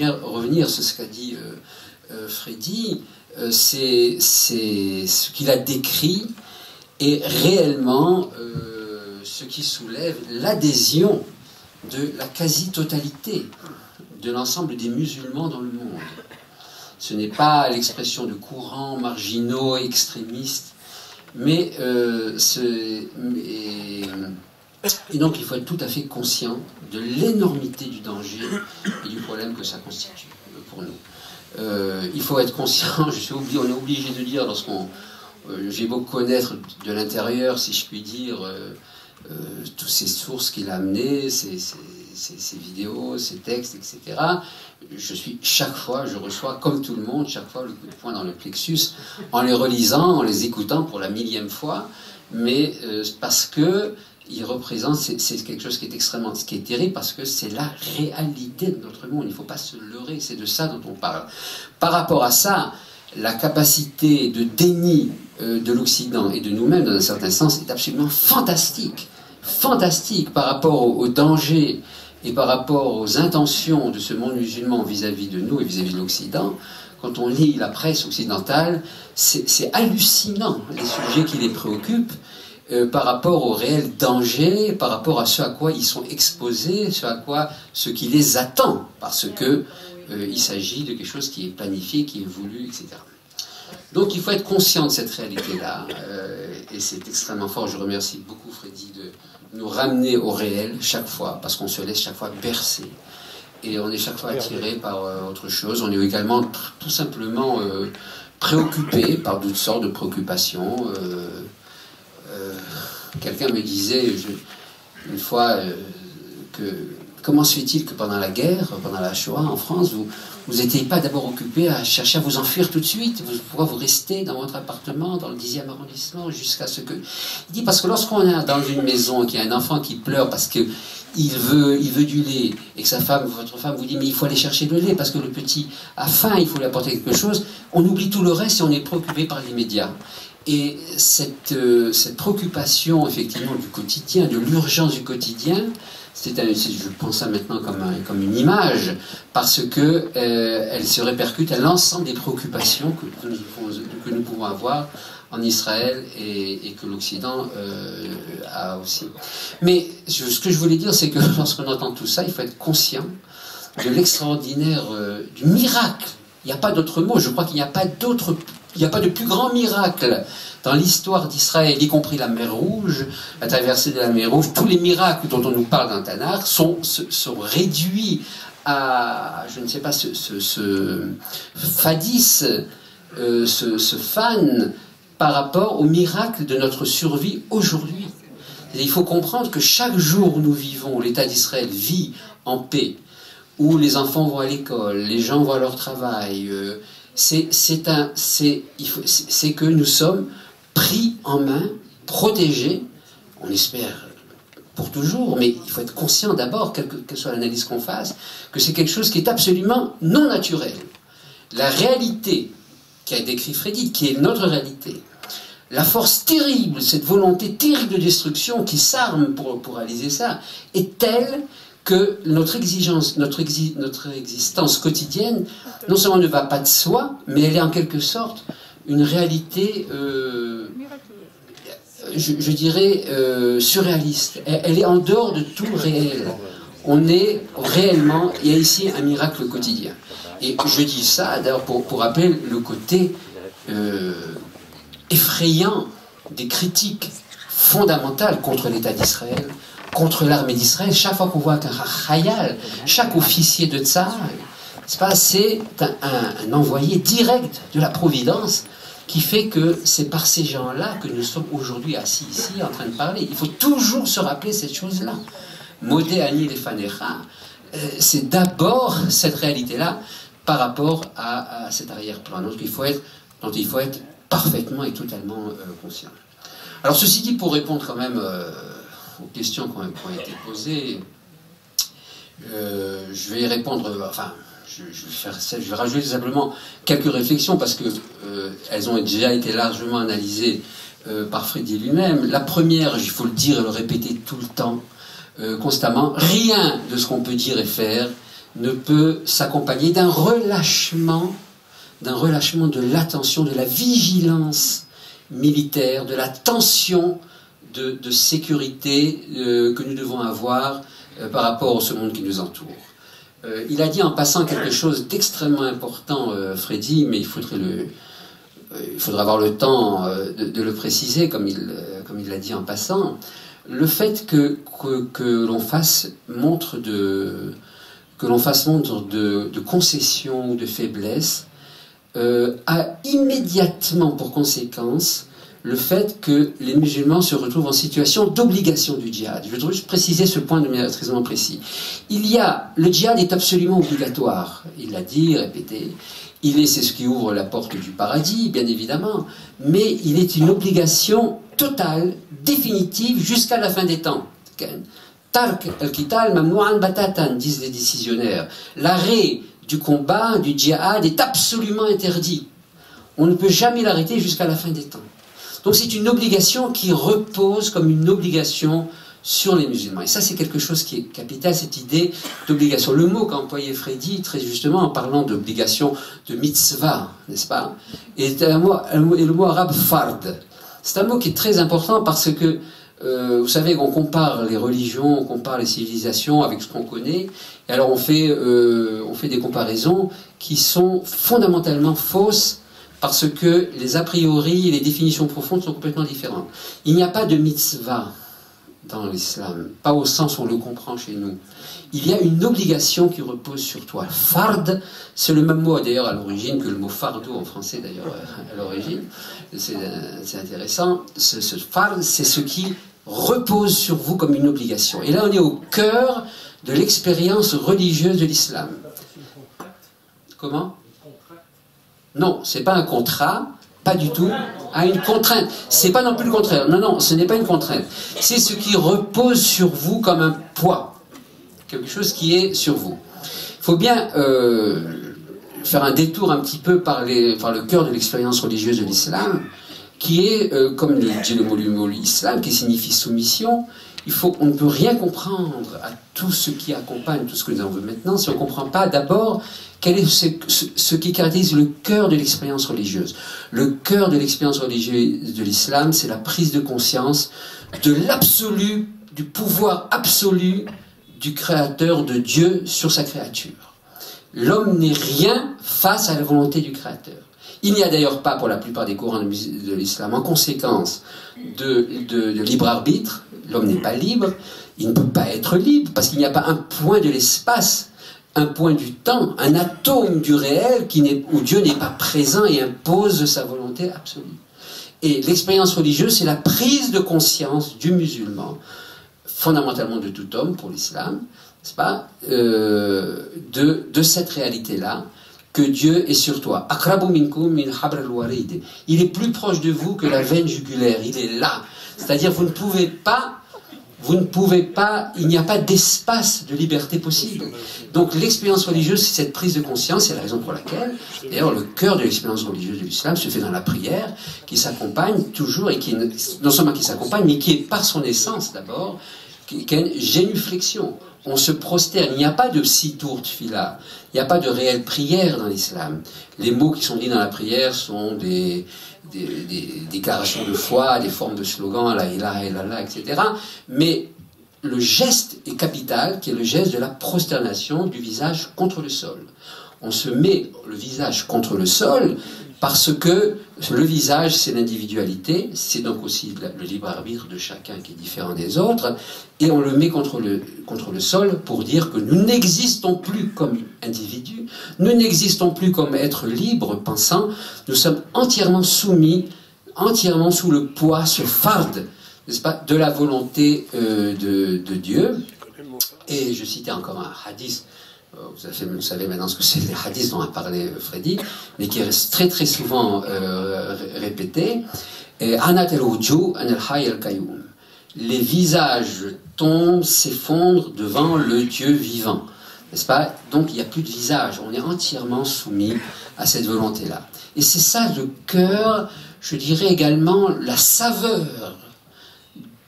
bien revenir sur ce qu'a dit Freddy. C'est ce qu'il a décrit est réellement ce qui soulève l'adhésion de la quasi-totalité de l'ensemble des musulmans dans le monde. Ce n'est pas l'expression de courants marginaux, extrémistes, mais et donc il faut être tout à fait conscient de l'énormité du danger et du problème que ça constitue pour nous. Il faut être conscient, on est obligé de dire, lorsqu'on j'ai beau connaître de l'intérieur, si je puis dire, toutes ces sources qu'il a amenées, ces vidéos, ces textes, etc. Chaque fois, je reçois, comme tout le monde, chaque fois le coup de poing dans le plexus, en les relisant, en les écoutant pour la millième fois, mais parce que il représente, c'est quelque chose qui est extrêmement, qui est terrible, parce que c'est la réalité de notre monde. Il ne faut pas se leurrer, c'est de ça dont on parle. Par rapport à ça, la capacité de déni de l'Occident et de nous-mêmes, dans un certain sens, est absolument fantastique. Fantastique par rapport au danger et par rapport aux intentions de ce monde musulman vis-à-vis de nous et vis-à-vis de l'Occident. Quand on lit la presse occidentale, c'est hallucinant les sujets qui les préoccupent par rapport au réel danger, par rapport à ce à quoi ils sont exposés, ce qui les attend, parce que il s'agit de quelque chose qui est planifié, qui est voulu, etc. Donc il faut être conscient de cette réalité-là, et c'est extrêmement fort. Je remercie beaucoup Freddy de nous ramener au réel chaque fois, parce qu'on se laisse chaque fois bercer, et on est chaque fois attiré par autre chose. On est également tout simplement préoccupé par toutes sortes de préoccupations. Quelqu'un me disait une fois comment se fait-il que pendant la guerre, pendant la Shoah en France, vous n'étiez pas d'abord occupé à chercher à vous enfuir tout de suite? Pourquoi vous restez dans votre appartement, dans le 10e arrondissement, jusqu'à ce que... Il dit, parce que lorsqu'on est dans une maison, qu'il y a un enfant qui pleure parce qu'il veut du lait, et que votre femme vous dit, mais il faut aller chercher le lait, parce que le petit a faim, il faut lui apporter quelque chose, on oublie tout le reste et on est préoccupé par l'immédiat. Et cette préoccupation, effectivement, du quotidien, de l'urgence du quotidien, je pense ça maintenant comme une image, parce que elle se répercute à l'ensemble des préoccupations que nous pouvons avoir en Israël et que l'Occident a aussi. Mais ce que je voulais dire, c'est que lorsqu'on entend tout ça, il faut être conscient de l'extraordinaire, du miracle. Il n'y a pas d'autre mot. Je crois qu'il n'y a pas de plus grand miracle dans l'histoire d'Israël, y compris la mer Rouge, la traversée de la mer Rouge. Tous les miracles dont on nous parle dans Tanakh sont réduits à, je ne sais pas, ce fadis, ce fan par rapport au miracle de notre survie aujourd'hui. Et il faut comprendre que chaque jour où nous vivons, où l'État d'Israël vit en paix, où les enfants vont à l'école, les gens vont à leur travail, c'est que nous sommes pris en main, protégés, on espère pour toujours, mais il faut être conscient d'abord, quelle que soit l'analyse qu'on fasse, que c'est quelque chose qui est absolument non naturel. La réalité qu'a décrit Freddy, qui est notre réalité, la force terrible, cette volonté terrible de destruction qui s'arme pour réaliser ça, est telle que notre exigence, notre existence quotidienne, non seulement ne va pas de soi, mais elle est en quelque sorte une réalité, je dirais, surréaliste. Elle est en dehors de tout réel. On est réellement, il y a ici un miracle quotidien. Et je dis ça d'ailleurs pour rappeler le côté effrayant des critiques fondamentales contre l'État d'Israël, contre l'armée d'Israël. Chaque fois qu'on voit qu'un Chayal, chaque officier de Tsahal, c'est un envoyé direct de la Providence qui fait que c'est par ces gens-là que nous sommes aujourd'hui assis ici en train de parler. Il faut toujours se rappeler cette chose-là. Modé Ani Lefanecha, c'est d'abord cette réalité-là par rapport à cet arrière-plan dont il faut être parfaitement et totalement conscient. Alors ceci dit, pour répondre quand même aux questions qui ont été posées, je vais y répondre, enfin, je vais rajouter simplement quelques réflexions parce que elles ont déjà été largement analysées par Freddy lui-même. La première, il faut le dire et le répéter tout le temps, constamment, rien de ce qu'on peut dire et faire ne peut s'accompagner d'un relâchement de l'attention, de la vigilance militaire, de la tension de sécurité que nous devons avoir par rapport à ce monde qui nous entoure. Il a dit en passant quelque chose d'extrêmement important, Freddy, mais il faudra avoir le temps de le préciser, comme il l'a dit en passant. Le fait que l'on fasse montre de concession ou de faiblesse a immédiatement pour conséquence le fait que les musulmans se retrouvent en situation d'obligation du djihad. Je voudrais juste préciser ce point de manière extrêmement précis. Le djihad est absolument obligatoire. Il l'a dit, répété. C'est ce qui ouvre la porte du paradis, bien évidemment, mais il est une obligation totale, définitive, jusqu'à la fin des temps. Tark al-qital mamnou'an batatan, disent les décisionnaires. L'arrêt du combat, du djihad, est absolument interdit. On ne peut jamais l'arrêter jusqu'à la fin des temps. Donc c'est une obligation qui repose comme une obligation sur les musulmans. Et ça, c'est quelque chose qui est capital, cette idée d'obligation. Le mot qu'a employé Freddy, très justement, en parlant d'obligation, de mitzvah, n'est-ce pas, est le mot arabe fard. C'est un mot qui est très important parce que, vous savez, on compare les religions, on compare les civilisations avec ce qu'on connaît, et alors on fait des comparaisons qui sont fondamentalement fausses, parce que les a priori et les définitions profondes sont complètement différentes. Il n'y a pas de mitzvah dans l'islam, pas au sens où on le comprend chez nous. Il y a une obligation qui repose sur toi. Fard, c'est le même mot d'ailleurs à l'origine que le mot fardeau en français d'ailleurs à l'origine. C'est intéressant. Ce fard, c'est ce qui repose sur vous comme une obligation. Et là, on est au cœur de l'expérience religieuse de l'islam. Comment ? Non, c'est pas un contrat, pas du tout, à une contrainte. C'est pas non plus le contraire. Non, ce n'est pas une contrainte. C'est ce qui repose sur vous comme un poids. Quelque chose qui est sur vous. Il faut bien faire un détour un petit peu par le cœur de l'expérience religieuse de l'islam, qui est, comme le dit le mot islam, qui signifie soumission. On ne peut rien comprendre à tout ce qui accompagne tout ce que nous avons vu maintenant si on ne comprend pas d'abord quel est ce qui caractérise le cœur de l'expérience religieuse. Le cœur de l'expérience religieuse de l'islam, c'est la prise de conscience de l'absolu, du pouvoir absolu du Créateur, de Dieu sur sa créature. L'homme n'est rien face à la volonté du Créateur. Il n'y a d'ailleurs pas, pour la plupart des courants de l'islam, en conséquence de libre arbitre. L'homme n'est pas libre, il ne peut pas être libre, parce qu'il n'y a pas un point de l'espace, un point du temps, un atome du réel où Dieu n'est pas présent et impose sa volonté absolue. Et l'expérience religieuse, c'est la prise de conscience du musulman, fondamentalement de tout homme pour l'islam, n'est-ce pas, de cette réalité-là, que Dieu est sur toi. Akrabu minkum min habl al-warid. Il est plus proche de vous que la veine jugulaire, il est là. C'est-à-dire vous ne pouvez pas, il n'y a pas d'espace de liberté possible. Donc l'expérience religieuse, c'est cette prise de conscience, c'est la raison pour laquelle, d'ailleurs, le cœur de l'expérience religieuse de l'islam se fait dans la prière, qui s'accompagne toujours, et qui, non seulement qui s'accompagne, mais qui est par son essence d'abord, qui a une génuflexion. On se prosterne, il n'y a pas de sitour tfila, il n'y a pas de réelle prière dans l'islam. Les mots qui sont dits dans la prière sont des déclarations de foi, des formes de slogans, la ilaha illallah, etc. Mais le geste est capital, qui est le geste de la prosternation du visage contre le sol. On se met le visage contre le sol parce que le visage, c'est l'individualité, c'est donc aussi le libre arbitre de chacun qui est différent des autres, et on le met contre le sol pour dire que nous n'existons plus comme individus, nous n'existons plus comme êtres libres, pensants, nous sommes entièrement soumis, entièrement sous le poids, ce farde, n'est-ce pas, de la volonté de Dieu. Et je citais encore un hadith. Vous savez maintenant ce que c'est les hadiths dont a parlé Freddy, mais qui est très très souvent répété. Les visages tombent, s'effondrent devant le Dieu vivant. N'est-ce pas? Donc il n'y a plus de visage, on est entièrement soumis à cette volonté-là. Et c'est ça le cœur, je dirais également la saveur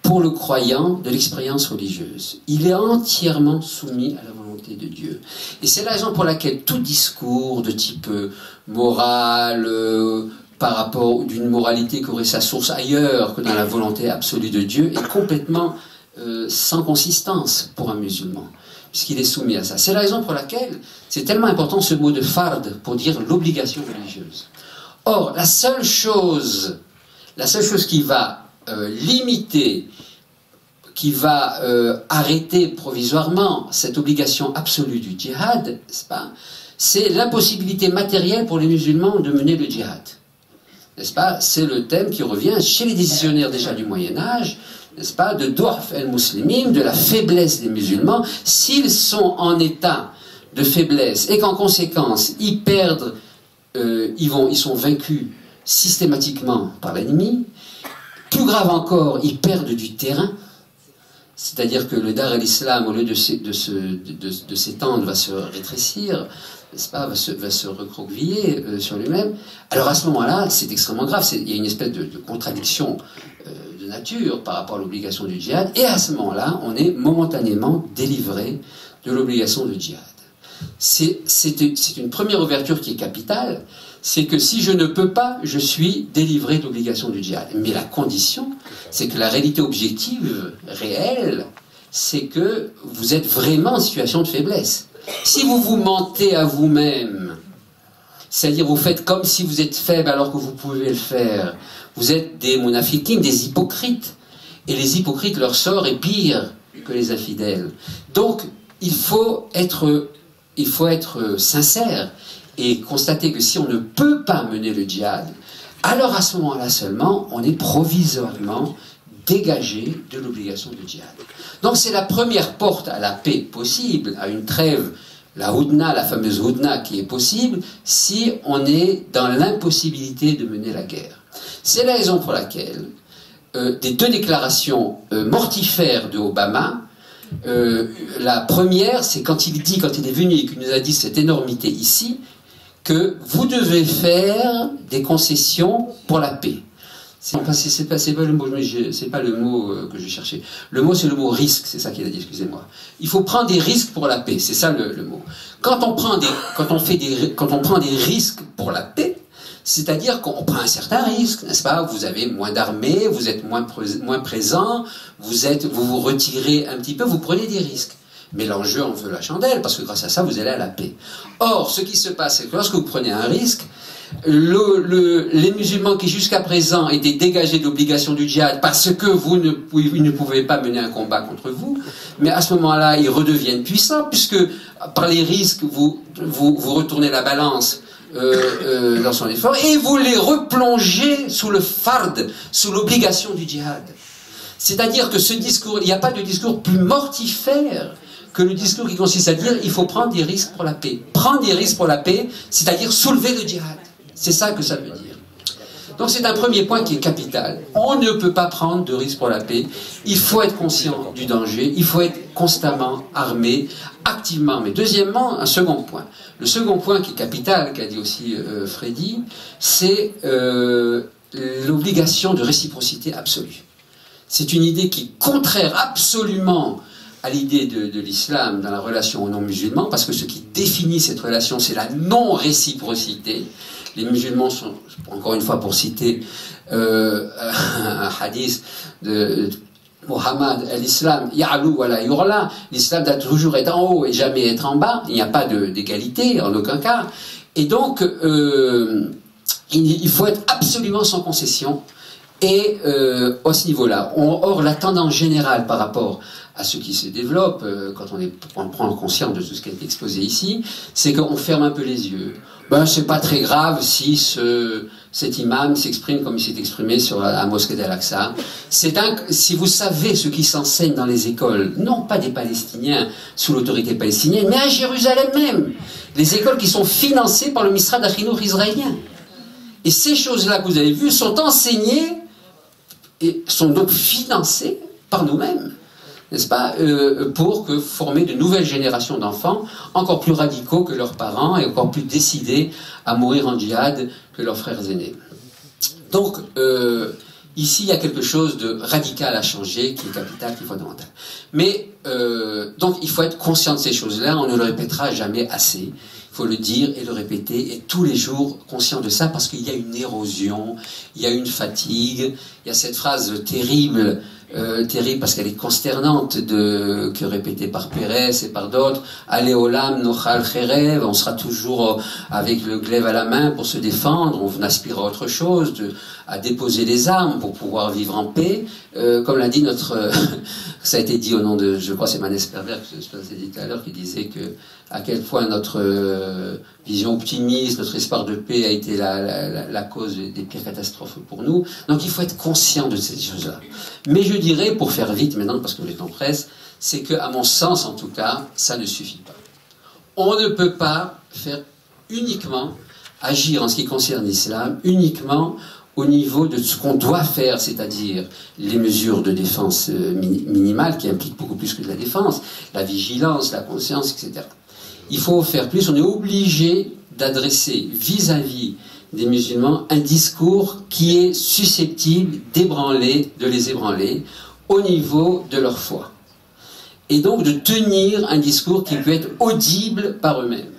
pour le croyant de l'expérience religieuse. Il est entièrement soumis à la volonté de Dieu. Et c'est la raison pour laquelle tout discours de type moral, par rapport d'une moralité qui aurait sa source ailleurs que dans la volonté absolue de Dieu, est complètement sans consistance pour un musulman, puisqu'il est soumis à ça. C'est la raison pour laquelle c'est tellement important ce mot de fard pour dire l'obligation religieuse. Or, la seule chose qui va limiter, qui va arrêter provisoirement cette obligation absolue du djihad, c'est l'impossibilité matérielle pour les musulmans de mener le djihad. N'est-ce pas? C'est le thème qui revient chez les décisionnaires déjà du Moyen-Âge, n'est-ce pas, de Du'af el-Muslimin, de la faiblesse des musulmans. S'ils sont en état de faiblesse et qu'en conséquence ils perdent, ils sont vaincus systématiquement par l'ennemi, plus grave encore, ils perdent du terrain, c'est-à-dire que le Dar al-Islam, au lieu de s'étendre, va se rétrécir, n'est-ce pas, va se recroqueviller sur lui-même. Alors à ce moment-là, c'est extrêmement grave, il y a une espèce de contradiction de nature par rapport à l'obligation du djihad, et à ce moment-là, on est momentanément délivré de l'obligation du djihad. C'est une première ouverture qui est capitale, c'est que si je ne peux pas, je suis délivré de l'obligation du djihad. Mais la condition, c'est que la réalité objective, réelle, c'est que vous êtes vraiment en situation de faiblesse. Si vous vous mentez à vous-même, c'est-à-dire vous faites comme si vous êtes faible alors que vous pouvez le faire, vous êtes des munafiqin, des hypocrites. Et les hypocrites, leur sort est pire que les infidèles. Donc, il faut être sincère et constater que si on ne peut pas mener le djihad, alors à ce moment-là seulement, on est provisoirement dégagé de l'obligation du djihad. Donc c'est la première porte à la paix possible, à une trêve, la Houdna, la fameuse Houdna qui est possible, si on est dans l'impossibilité de mener la guerre. C'est la raison pour laquelle des deux déclarations mortifères de Obama, la première, c'est quand il est venu et qu'il nous a dit cette énormité ici, que vous devez faire des concessions pour la paix. C'est pas le mot, c'est pas le mot que je cherchais. Le mot, c'est le mot risque, c'est ça qu'il a dit, excusez-moi. Il faut prendre des risques pour la paix, c'est ça le mot. Quand on prend des risques pour la paix, c'est-à-dire qu'on prend un certain risque, n'est-ce pas? Vous avez moins d'armées, vous êtes moins présent, vous retirez un petit peu, vous prenez des risques. Mais l'enjeu en veut la chandelle, parce que grâce à ça, vous allez à la paix. Or, ce qui se passe, c'est que lorsque vous prenez un risque, les musulmans qui jusqu'à présent étaient dégagés de l'obligation du djihad parce que vous ne pouvez pas mener un combat contre vous, mais à ce moment-là, ils redeviennent puissants, puisque par les risques, vous retournez la balance dans son effort, et vous les replongez sous le fard, sous l'obligation du djihad. C'est-à-dire que ce discours, il n'y a pas de discours plus mortifère que le discours qui consiste à dire il faut prendre des risques pour la paix. Prendre des risques pour la paix, c'est-à-dire soulever le djihad. C'est ça que ça veut dire. Donc c'est un premier point qui est capital. On ne peut pas prendre de risques pour la paix. Il faut être conscient du danger. Il faut être constamment armé, activement. Mais deuxièmement, un second point. Le second point qui est capital, qu'a dit aussi Freddy, c'est l'obligation de réciprocité absolue. C'est une idée qui est contraire absolument à l'idée de l'islam dans la relation aux non-musulmans, parce que ce qui définit cette relation, c'est la non-réciprocité. Les musulmans sont, encore une fois pour citer un hadith de Mohammed, l'islam, ya'lou wa la yurla, l'islam doit toujours être en haut et jamais être en bas, il n'y a pas d'égalité en aucun cas, et donc il faut être absolument sans concession, et à ce niveau-là. Or, la tendance générale par rapport à ce qui se développe, quand on prend conscience de tout ce qui a été exposé ici, c'est qu'on ferme un peu les yeux. Ben, c'est pas très grave si cet imam s'exprime comme il s'est exprimé sur la mosquée d'Al-Aqsa. Si vous savez ce qui s'enseigne dans les écoles, non pas des Palestiniens sous l'autorité palestinienne, mais à Jérusalem même, les écoles qui sont financées par le Misrad Achinour israélien. Et ces choses-là que vous avez vues sont enseignées et sont donc financées par nous-mêmes, n'est-ce pas, pour former de nouvelles générations d'enfants encore plus radicaux que leurs parents et encore plus décidés à mourir en djihad que leurs frères aînés. Donc, ici, il y a quelque chose de radical à changer, qui est capital, qui est fondamental. Mais, donc, il faut être conscient de ces choses-là, on ne le répétera jamais assez. Il faut le dire et le répéter, et tous les jours conscient de ça, parce qu'il y a une érosion, il y a une fatigue, il y a cette phrase terrible, terrible parce qu'elle est consternante, que répétée par Pérez et par d'autres, Allez olam nochal cherev, on sera toujours avec le glaive à la main pour se défendre, on aspire à autre chose, à déposer les armes pour pouvoir vivre en paix, comme l'a dit notre, ça a été dit au nom de, je crois c'est Manès Perver, que je dit tout à l'heure, qui disait que à quel point notre vision optimiste, notre espoir de paix a été la cause des pires catastrophes pour nous. Donc il faut être conscient de ces choses-là. Mais je dirais, pour faire vite maintenant, parce que le temps presse, c'est qu'à mon sens en tout cas, ça ne suffit pas. On ne peut pas faire uniquement, agir en ce qui concerne l'islam, uniquement au niveau de ce qu'on doit faire, c'est-à-dire les mesures de défense minimales, qui impliquent beaucoup plus que de la défense, la vigilance, la conscience, etc. Il faut faire plus, on est obligé d'adresser vis-à-vis des musulmans un discours qui est susceptible de les ébranler au niveau de leur foi. Et donc de tenir un discours qui peut être audible par eux-mêmes.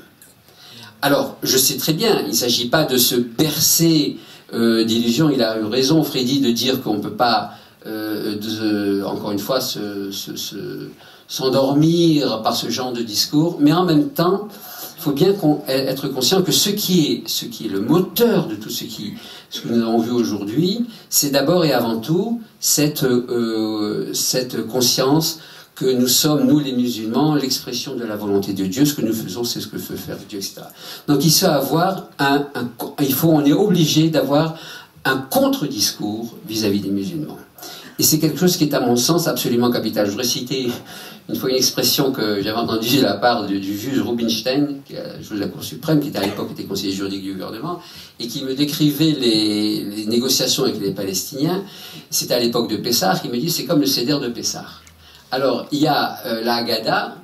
Alors, je sais très bien, il ne s'agit pas de se bercer d'illusions, il a eu raison, Freddy, de dire qu'on ne peut pas, encore une fois, s'endormir par ce genre de discours, mais en même temps, il faut bien être conscient que ce qui est le moteur de tout ce que nous avons vu aujourd'hui, c'est d'abord et avant tout cette conscience que nous sommes, nous les musulmans, l'expression de la volonté de Dieu, ce que nous faisons, c'est ce que veut faire Dieu, etc. Donc on est obligé d'avoir un contre-discours vis-à-vis des musulmans. Et c'est quelque chose qui est à mon sens absolument capital. Je voudrais citer une fois une expression que j'avais entendue de la part du juge Rubinstein, qui a joué de la Cour suprême, qui à l'époque était conseiller juridique du gouvernement, et qui me décrivait les négociations avec les Palestiniens. C'était à l'époque de Pessah, il me dit c'est comme le Seder de Pessah. Alors, il y a la Haggadah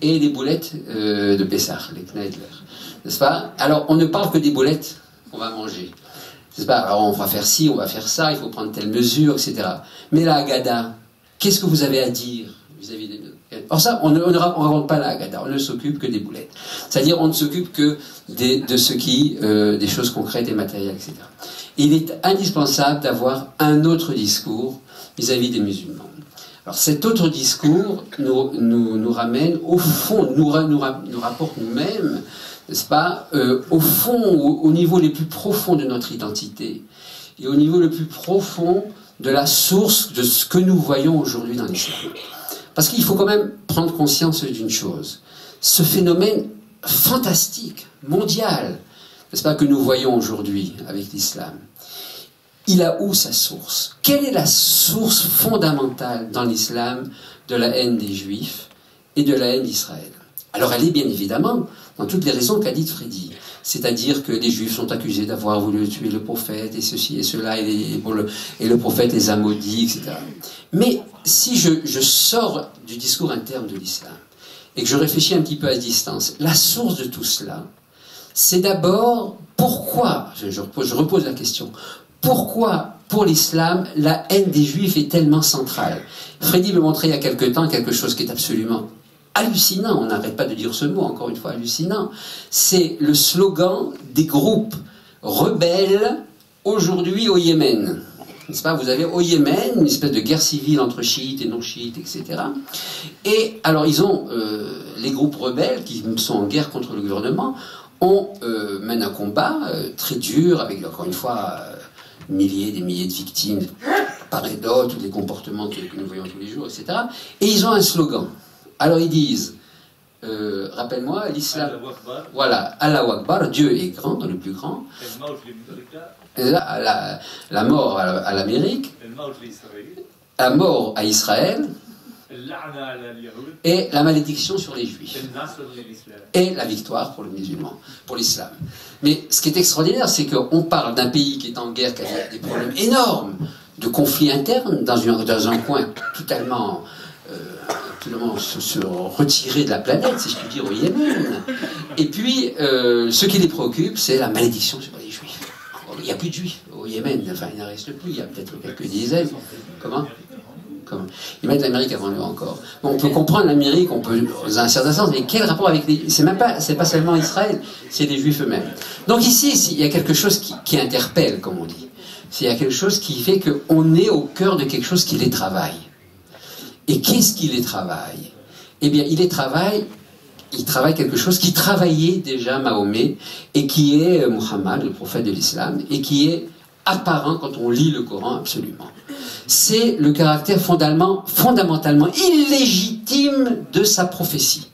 et les boulettes de Pessah, les Kneidler, n'est-ce pas? Alors, on ne parle que des boulettes qu'on va manger, n'est-ce pas? Alors, on va faire ci, on va faire ça, il faut prendre telle mesure, etc. Mais la Haggadah, qu'est-ce que vous avez à dire vis-à-vis des... Alors ça, on ne raconte pas la Haggadah, on ne s'occupe que des boulettes. C'est-à-dire, on ne s'occupe que de ce qui, des choses concrètes et matérielles, etc. Et il est indispensable d'avoir un autre discours vis-à-vis des musulmans. Alors cet autre discours nous ramène au fond, nous rapporte nous-mêmes, n'est-ce pas, au fond, au niveau les plus profonds de notre identité, et au niveau le plus profond de la source de ce que nous voyons aujourd'hui dans l'islam. Parce qu'il faut quand même prendre conscience d'une chose, ce phénomène fantastique, mondial, n'est-ce pas, que nous voyons aujourd'hui avec l'islam, il a où sa source? Quelle est la source fondamentale dans l'islam de la haine des Juifs et de la haine d'Israël? Alors elle est bien évidemment dans toutes les raisons qu'a dites Freddy. C'est-à-dire que les Juifs sont accusés d'avoir voulu tuer le prophète et ceci et cela, et le prophète les a maudits, etc. Mais si je sors du discours interne de l'islam et que je réfléchis un petit peu à distance, la source de tout cela, c'est d'abord pourquoi, je repose la question, pourquoi, pour l'islam, la haine des Juifs est tellement centrale? Freddy me montrait il y a quelque temps quelque chose qui est absolument hallucinant, on n'arrête pas de dire ce mot, encore une fois hallucinant, c'est le slogan des groupes rebelles aujourd'hui au Yémen. N'est-ce pas? Vous avez au Yémen une espèce de guerre civile entre chiites et non-chiites, etc. Et alors ils ont, les groupes rebelles qui sont en guerre contre le gouvernement, mènent un combat très dur, avec encore une fois... des milliers de victimes, par et d'autres, les comportements que nous voyons tous les jours, etc. Et ils ont un slogan. Alors ils disent, rappelle-moi, l'islam... Voilà, Allahu Akbar, Dieu est grand, dans le plus grand. La mort à l'Amérique, la mort à Israël, et la malédiction sur les Juifs. Et la victoire pour le musulman, pour l'islam. Mais ce qui est extraordinaire, c'est qu'on parle d'un pays qui est en guerre, qui a des problèmes énormes de conflits internes, dans un coin totalement se retirer de la planète, si je puis dire, au Yémen. Et puis, ce qui les préoccupe, c'est la malédiction sur les Juifs. Il n'y a plus de Juifs au au Yémen, enfin il n'en reste plus, il y a peut-être quelques dizaines. Comment? Ils mettent l'Amérique avant nous encore. Bon, on peut comprendre l'Amérique, on peut, dans un certain sens, mais quel rapport avec les... C'est pas seulement Israël, c'est les Juifs eux-mêmes. Donc ici, il y a quelque chose qui interpelle, comme on dit. Il y a quelque chose qui fait qu'on est au cœur de quelque chose qui les travaille. Et qu'est-ce qui les travaille? Eh bien, il travaille quelque chose qui travaillait déjà Mahomet, et qui est Muhammad, le prophète de l'islam, et qui est apparent quand on lit le Coran, absolument. C'est le caractère fondamentalement illégitime de sa prophétie.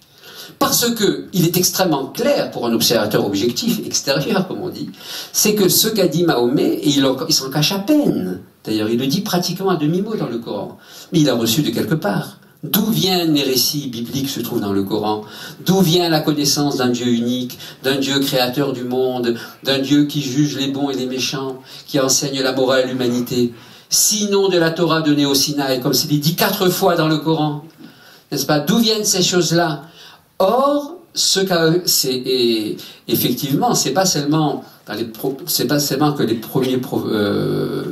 Parce que il est extrêmement clair pour un observateur objectif, extérieur, comme on dit, c'est que ce qu'a dit Mahomet, et il s'en cache à peine. D'ailleurs, il le dit pratiquement à demi-mot dans le Coran. Mais il a reçu de quelque part. D'où viennent les récits bibliques se trouvent dans le Coran? D'où vient la connaissance d'un Dieu unique, d'un Dieu créateur du monde, d'un Dieu qui juge les bons et les méchants, qui enseigne la morale à l'humanité? Sinon de la Torah donnée au Sinaï, comme c'est dit 4 fois dans le Coran. N'est-ce pas? D'où viennent ces choses-là? Or, effectivement, c'est pas seulement que les premiers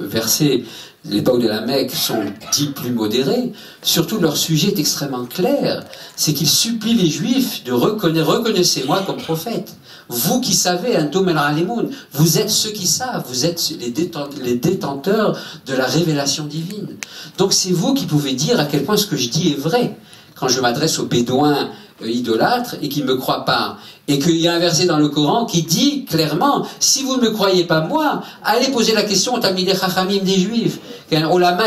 versets de l'époque de la Mecque sont dits plus modérés, surtout leur sujet est extrêmement clair, c'est qu'ils supplient les Juifs de reconnaissez-moi comme prophète. Vous qui savez, Antum el-Alimoun, vous êtes ceux qui savent, vous êtes les détenteurs de la révélation divine. Donc c'est vous qui pouvez dire à quel point ce que je dis est vrai. Quand je m'adresse aux Bédouins idolâtres et qui ne me croient pas, et qu'il y a un verset dans le Coran qui dit clairement, si vous ne me croyez pas moi, allez poser la question aux Talmidei Chachamim des Juifs, Olama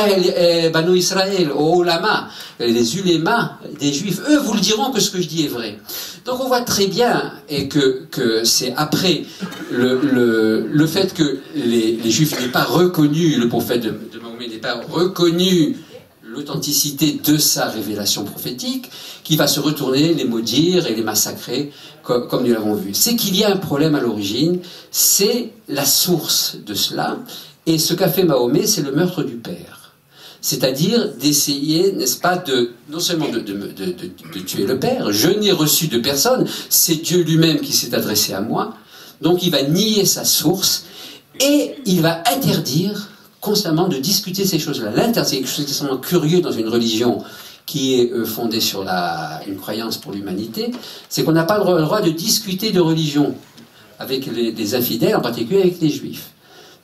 Banu Israël, aux Olama, les ulémas des Juifs, eux vous le diront que ce que je dis est vrai. Donc on voit très bien et que c'est après le fait que les Juifs n'aient pas reconnu, le prophète de Mahomet n'ait pas reconnu l'authenticité de sa révélation prophétique, qui va se retourner, les maudire et les massacrer, comme nous l'avons vu. C'est qu'il y a un problème à l'origine, c'est la source de cela, et ce qu'a fait Mahomet, c'est le meurtre du père. C'est-à-dire d'essayer, n'est-ce pas, non seulement de tuer le père, je n'ai reçu de personne, c'est Dieu lui-même qui s'est adressé à moi, donc il va nier sa source, et il va interdire constamment de discuter ces choses-là. L'interdit, c'est quelque chose d'extrêmement curieux dans une religion qui est fondée sur une croyance pour l'humanité, c'est qu'on n'a pas le droit de discuter de religion avec les infidèles, en particulier avec les juifs.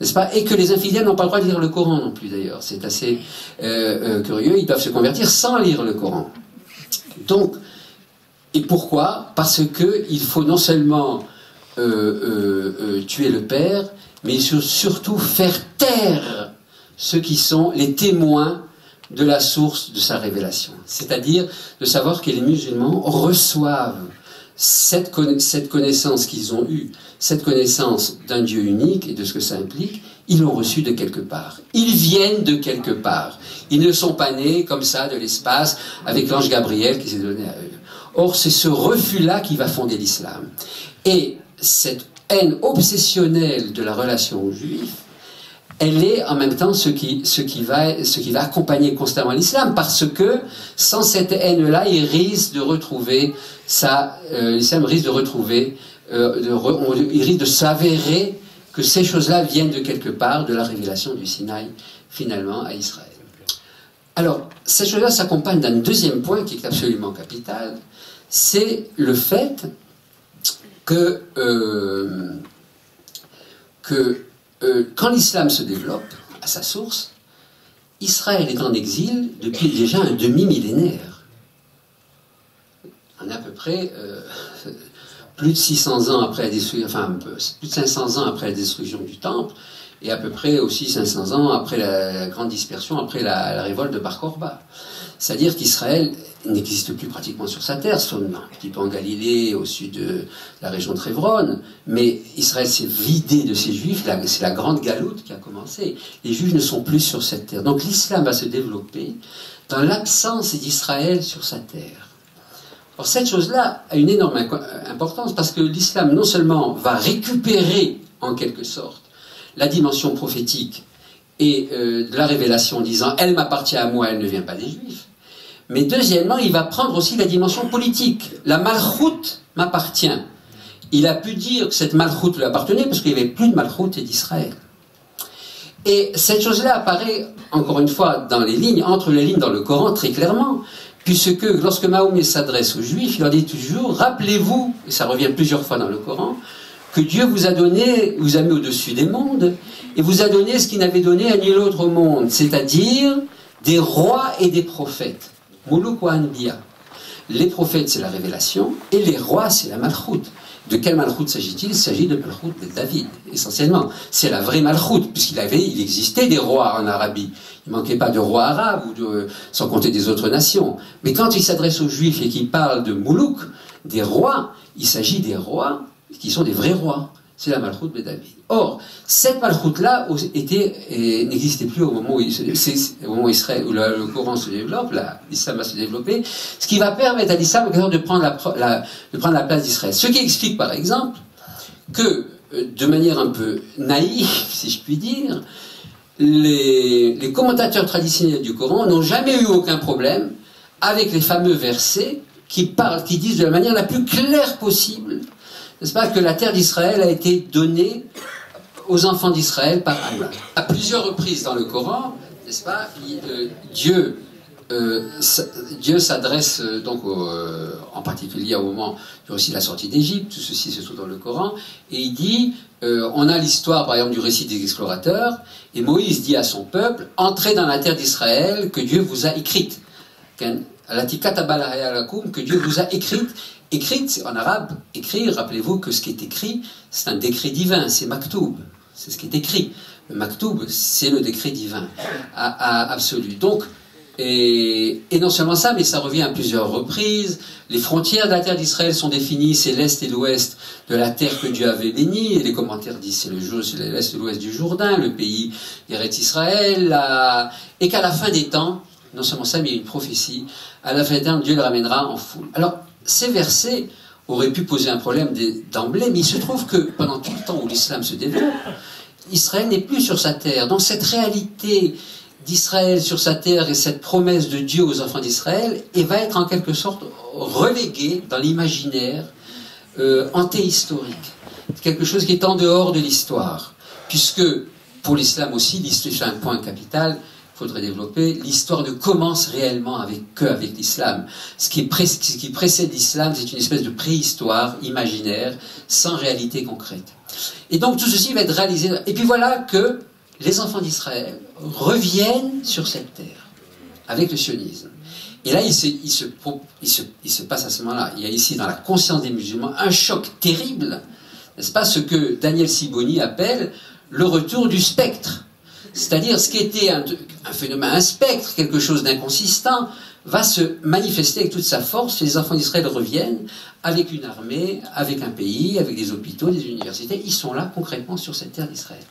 N'est-ce pas? Et que les infidèles n'ont pas le droit de lire le Coran non plus d'ailleurs. C'est assez curieux, ils doivent se convertir sans lire le Coran. Donc, et pourquoi? Parce qu'il faut non seulement tuer le père, mais il faut surtout faire taire ceux qui sont les témoins de la source de sa révélation. C'est-à-dire de savoir que les musulmans reçoivent cette connaissance qu'ils ont eue, cette connaissance d'un Dieu unique et de ce que ça implique, ils l'ont reçue de quelque part. Ils viennent de quelque part. Ils ne sont pas nés comme ça de l'espace avec l'ange Gabriel qui s'est donné à eux. Or, c'est ce refus-là qui va fonder l'islam. Et cette haine obsessionnelle de la relation aux Juifs, elle est en même temps ce qui va accompagner constamment l'islam, parce que sans cette haine-là, il risque de retrouver l'islam risque de retrouver, il risque de s'avérer que ces choses-là viennent de quelque part de la révélation du Sinaï, finalement, à Israël. Alors, ces choses-là s'accompagnent d'un deuxième point qui est absolument capital, c'est le fait que quand l'islam se développe à sa source, Israël est en exil depuis déjà un demi-millénaire. On est à peu près plus de 600 ans après la destruction, enfin plus de 500 ans après la destruction du temple, et à peu près aussi 500 ans après la grande dispersion, après la révolte de Bar Korba. C'est-à-dire qu'Israël n'existe plus pratiquement sur sa terre, sauf un petit peu en Galilée, au sud de la région de Hébron, mais Israël s'est vidé de ses juifs, c'est la grande galoute qui a commencé. Les juifs ne sont plus sur cette terre. Donc l'islam va se développer dans l'absence d'Israël sur sa terre. Or cette chose-là a une énorme importance, parce que l'islam non seulement va récupérer, en quelque sorte, la dimension prophétique et de la révélation en disant « elle m'appartient à moi, elle ne vient pas des juifs », mais deuxièmement, il va prendre aussi la dimension politique. La malchoute m'appartient. Il a pu dire que cette malchoute lui appartenait parce qu'il n'y avait plus de malchoute d'Israël. Et cette chose-là apparaît, encore une fois, dans les lignes, entre les lignes dans le Coran, très clairement, puisque lorsque Mahomet s'adresse aux Juifs, il leur dit toujours, rappelez-vous, et ça revient plusieurs fois dans le Coran, que Dieu vous a donné, vous a mis au-dessus des mondes, et vous a donné ce qu'il n'avait donné à nul autre au monde, c'est-à-dire des rois et des prophètes. Muluk wa Anbiya. Les prophètes, c'est la révélation, et les rois, c'est la malchoute. De quel malchoute s'agit-il? Il s'agit de malchoute de David, essentiellement. C'est la vraie malchoute, puisqu'il existait des rois en Arabie. Il ne manquait pas de rois arabes, sans compter des autres nations. Mais quand il s'adresse aux Juifs et qu'il parle de Moulouk, des rois, il s'agit des rois qui sont des vrais rois. C'est la malchoute de David. Or, cette malchoute-là n'existait plus au moment où, Israël, où le Coran se développe, l'islam va se développer, ce qui va permettre à l'islam de prendre la place d'Israël. Ce qui explique, par exemple, que, de manière un peu naïve, si je puis dire, les commentateurs traditionnels du Coran n'ont jamais eu aucun problème avec les fameux versets qui disent de la manière la plus claire possible, n'est-ce pas, que la terre d'Israël a été donnée aux enfants d'Israël par Allah. À plusieurs reprises dans le Coran, n'est-ce pas, Dieu s'adresse donc en particulier au moment du récit de la sortie d'Égypte, tout ceci se trouve dans le Coran, et il dit, on a l'histoire par exemple du récit des explorateurs, et Moïse dit à son peuple, entrez dans la terre d'Israël que Dieu vous a écrite, que Dieu vous a écrite. Écrite, en arabe, écrire, rappelez-vous que ce qui est écrit, c'est un décret divin, c'est maktoub, c'est ce qui est écrit. Le maktoub, c'est le décret divin, absolu. Donc, et non seulement ça, mais ça revient à plusieurs reprises. Les frontières de la terre d'Israël sont définies, c'est l'est et l'ouest de la terre que Dieu avait bénie, et les commentaires disent c'est l'est et l'ouest du Jourdain, le pays d'Eretz Israël, et qu'à la fin des temps, non seulement ça, mais il y a une prophétie, à la fin des temps, Dieu le ramènera en foule. Alors, ces versets auraient pu poser un problème d'emblée, mais il se trouve que pendant tout le temps où l'islam se développe, Israël n'est plus sur sa terre. Donc cette réalité d'Israël sur sa terre et cette promesse de Dieu aux enfants d'Israël va être en quelque sorte reléguée dans l'imaginaire antéhistorique. Quelque chose qui est en dehors de l'histoire. Puisque pour l'islam aussi, c'est un point capital, faudrait développer, l'histoire ne commence réellement qu'avec l'islam. Ce qui précède l'islam, c'est une espèce de préhistoire imaginaire, sans réalité concrète. Et donc tout ceci va être réalisé. Et puis voilà que les enfants d'Israël reviennent sur cette terre, avec le sionisme. Et là, il se passe à ce moment-là, il y a ici dans la conscience des musulmans un choc terrible, n'est-ce pas, ce que Daniel Siboni appelle le retour du spectre. C'est-à-dire, ce qui était un phénomène, un spectre, quelque chose d'inconsistant, va se manifester avec toute sa force. Les enfants d'Israël reviennent avec une armée, avec un pays, avec des hôpitaux, des universités. Ils sont là concrètement sur cette terre d'Israël.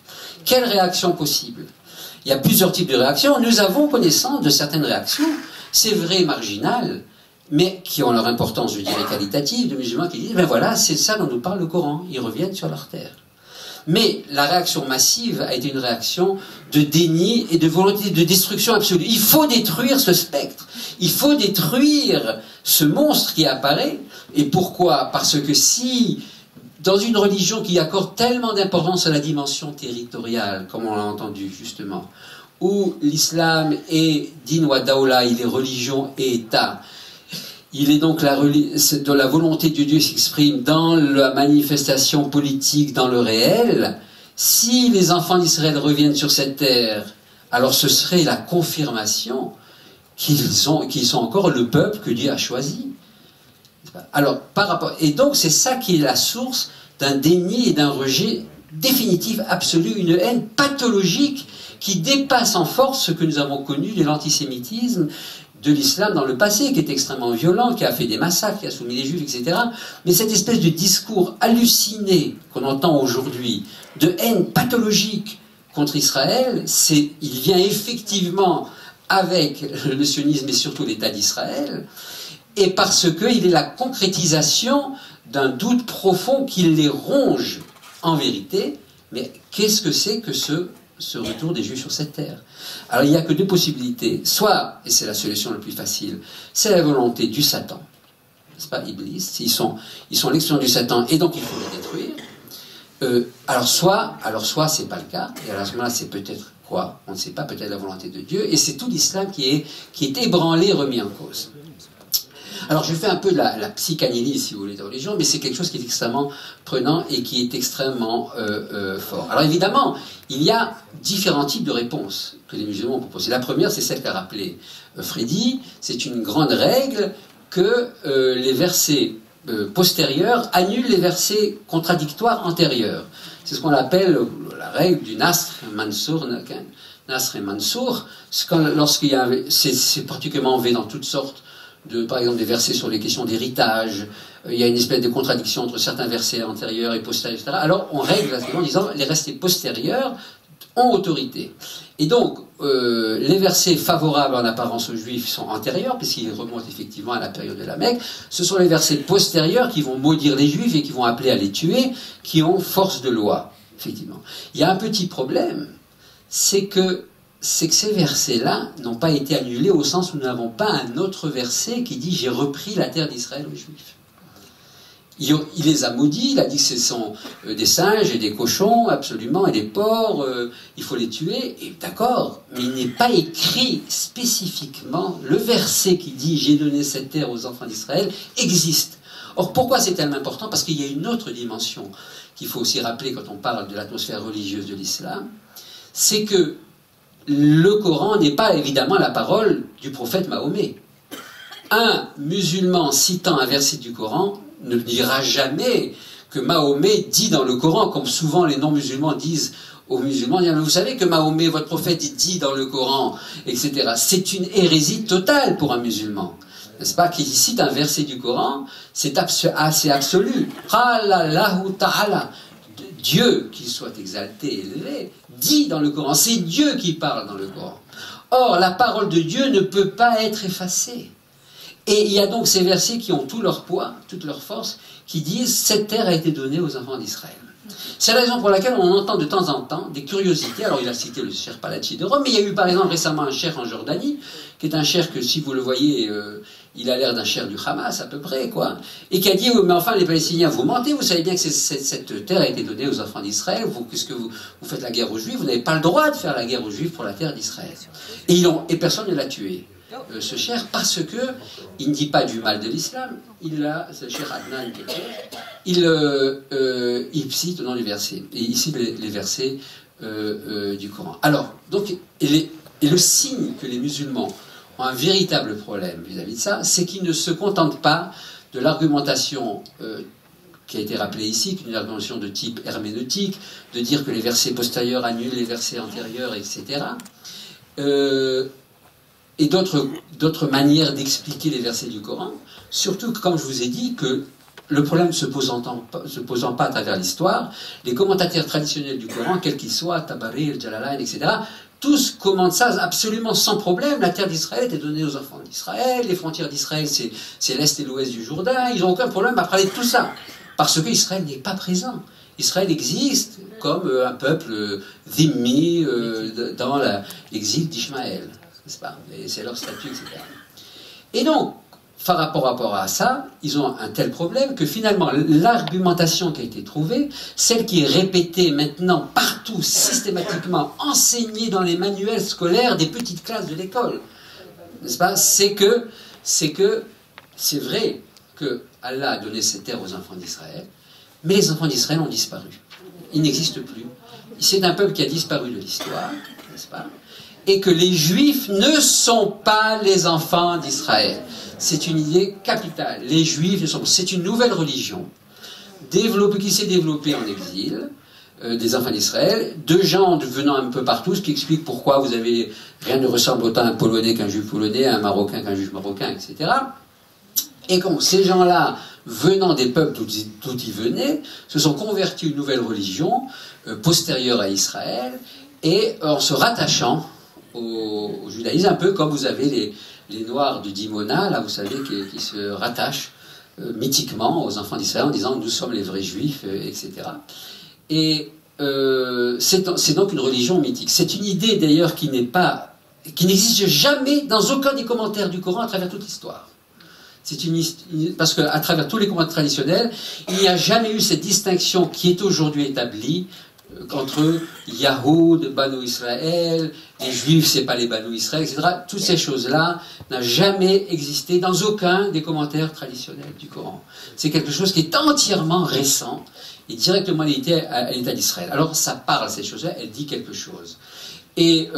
Quelle réaction possible? Il y a plusieurs types de réactions. Nous avons connaissance de certaines réactions, c'est vrai, marginales, mais qui ont leur importance, je dirais, qualitative, de musulmans qui disent, ben voilà, c'est ça dont nous parle le Coran. Ils reviennent sur leur terre. Mais la réaction massive a été une réaction de déni et de volonté de destruction absolue. Il faut détruire ce spectre. Il faut détruire ce monstre qui apparaît. Et pourquoi? Parce que si, dans une religion qui accorde tellement d'importance à la dimension territoriale, comme on l'a entendu justement, où l'islam est din wa daoula, il est religion et État, il est donc de la volonté de Dieu s'exprime dans la manifestation politique, dans le réel. Si les enfants d'Israël reviennent sur cette terre, alors ce serait la confirmation qu'ils sont encore le peuple que Dieu a choisi. Alors, et donc c'est ça qui est la source d'un déni et d'un rejet définitif, absolu, une haine pathologique qui dépasse en force ce que nous avons connu de l'antisémitisme, de l'islam dans le passé, qui est extrêmement violent, qui a fait des massacres, qui a soumis les juifs, etc. Mais cette espèce de discours halluciné qu'on entend aujourd'hui, de haine pathologique contre Israël, il vient effectivement avec le sionisme et surtout l'État d'Israël, et parce qu'il est la concrétisation d'un doute profond qui les ronge en vérité. Mais qu'est-ce que c'est que ce retour des Juifs sur cette terre? Alors il n'y a que deux possibilités. Soit, et c'est la solution la plus facile, c'est la volonté du Satan, n'est-ce pas, Iblis, ils sont l'expression du Satan et donc il faut les détruire. Alors soit c'est pas le cas, et à ce moment-là c'est peut-être Quoi? On ne sait pas, peut-être la volonté de Dieu, et c'est tout l'islam qui est ébranlé, remis en cause. Alors je fais un peu la psychanalyse, si vous voulez, de religion, mais c'est quelque chose qui est extrêmement prenant et qui est extrêmement fort. Alors évidemment, il y a différents types de réponses que les musulmans ont proposées. La première, c'est celle qu'a rappelée Freddy, c'est une grande règle que les versets postérieurs annulent les versets contradictoires antérieurs. C'est ce qu'on appelle la règle du Nasr Mansour. Nasr et Mansour, c'est particulièrement fait dans toutes sortes par exemple des versets sur les questions d'héritage, il y a une espèce de contradiction entre certains versets antérieurs et postérieurs, etc. Alors on règle en disant les versets postérieurs ont autorité. Et donc les versets favorables en apparence aux Juifs sont antérieurs, puisqu'ils remontent effectivement à la période de la Mecque. Ce sont les versets postérieurs qui vont maudire les Juifs et qui vont appeler à les tuer, qui ont force de loi, effectivement. Il y a un petit problème, c'est que ces versets-là n'ont pas été annulés au sens où nous n'avons pas un autre verset qui dit « j'ai repris la terre d'Israël aux Juifs ». Il les a maudits, il a dit que ce sont des singes et des cochons, absolument, et des porcs, il faut les tuer, et d'accord, mais il n'est pas écrit spécifiquement, le verset qui dit « j'ai donné cette terre aux enfants d'Israël » existe. Or, pourquoi c'est tellement important? Parce qu'il y a une autre dimension qu'il faut aussi rappeler quand on parle de l'atmosphère religieuse de l'islam, c'est que le Coran n'est pas évidemment la parole du prophète Mahomet. Un musulman citant un verset du Coran ne dira jamais que Mahomet dit dans le Coran, comme souvent les non-musulmans disent aux musulmans, vous savez que Mahomet, votre prophète, dit dans le Coran, etc. C'est une hérésie totale pour un musulman. N'est-ce pas? Qu'il cite un verset du Coran, c'est assez absolu. Qala ta'ala. Dieu, qu'il soit exalté et élevé, dit dans le Coran, c'est Dieu qui parle dans le Coran. Or, la parole de Dieu ne peut pas être effacée. Et il y a donc ces versets qui ont tout leur poids, toute leur force, qui disent « cette terre a été donnée aux enfants d'Israël ». C'est la raison pour laquelle on entend de temps en temps des curiosités. Alors il a cité le cheikh Palacci de Rome, mais il y a eu par exemple récemment un cheikh en Jordanie, qui est un cheikh que si vous le voyez, il a l'air d'un cheikh du Hamas à peu près, quoi, et qui a dit « mais enfin les Palestiniens, vous mentez, vous savez bien que cette terre a été donnée aux enfants d'Israël, puisque vous faites la guerre aux Juifs, vous n'avez pas le droit de faire la guerre aux Juifs pour la terre d'Israël. » Et personne ne l'a tué. Ce cheikh, parce que il ne dit pas du mal de l'islam, c'est le cheikh Adnan, il cite dans les versets, et il cite les versets du Coran. Alors, donc, et le signe que les musulmans ont un véritable problème vis-à-vis de ça, c'est qu'ils ne se contentent pas de l'argumentation qui a été rappelée ici, qui est une argumentation de type herméneutique, de dire que les versets postérieurs annulent les versets antérieurs, etc. Et d'autres manières d'expliquer les versets du Coran, surtout que, comme je vous ai dit, que le problème se posant pas à travers l'histoire, les commentateurs traditionnels du Coran, quels qu'ils soient, Tabari, Jalalain, etc., tous commentent ça absolument sans problème. La terre d'Israël était donnée aux enfants d'Israël, les frontières d'Israël, c'est l'est et l'ouest du Jourdain, ils n'ont aucun problème à parler de tout ça, parce que Israël n'est pas présent. Israël existe comme un peuple dhimmi dans l'exil d'Ishmaël. N'est-ce pas? Et c'est leur statut, etc. Et donc, par rapport à ça, ils ont un tel problème que finalement, l'argumentation qui a été trouvée, celle qui est répétée maintenant partout, systématiquement, enseignée dans les manuels scolaires des petites classes de l'école, n'est-ce pas? C'est que c'est vrai que Allah a donné cette terre aux enfants d'Israël, mais les enfants d'Israël ont disparu. Ils n'existent plus. C'est un peuple qui a disparu de l'histoire, n'est-ce pas? Et que les Juifs ne sont pas les enfants d'Israël. C'est une idée capitale. Les Juifs ne sont pas. C'est une nouvelle religion qui s'est développée en exil, des enfants d'Israël, de gens venant un peu partout, ce qui explique pourquoi rien ne ressemble autant à un Polonais qu'un Juif polonais, à un Marocain qu'un Juif marocain, etc. Et quand ces gens-là, venant des peuples d'où ils venaient, se sont convertis à une nouvelle religion postérieure à Israël, et en se rattachant au judaïsme, un peu comme vous avez les Noirs de Dimona, là vous savez, qui se rattachent mythiquement aux enfants d'Israël en disant nous sommes les vrais juifs, etc. Et c'est donc une religion mythique. C'est une idée d'ailleurs qui n'existe jamais dans aucun des commentaires du Coran à travers toute l'histoire. Parce qu'à travers tous les commentaires traditionnels, il n'y a jamais eu cette distinction qui est aujourd'hui établie qu'entre Yahoud, Banu Israël, les Juifs, c'est pas les Banu Israël, etc. Toutes ces choses-là n'ont jamais existé dans aucun des commentaires traditionnels du Coran. C'est quelque chose qui est entièrement récent et directement lié à l'État d'Israël. Alors ça parle, cette chose-là, elle dit quelque chose. Et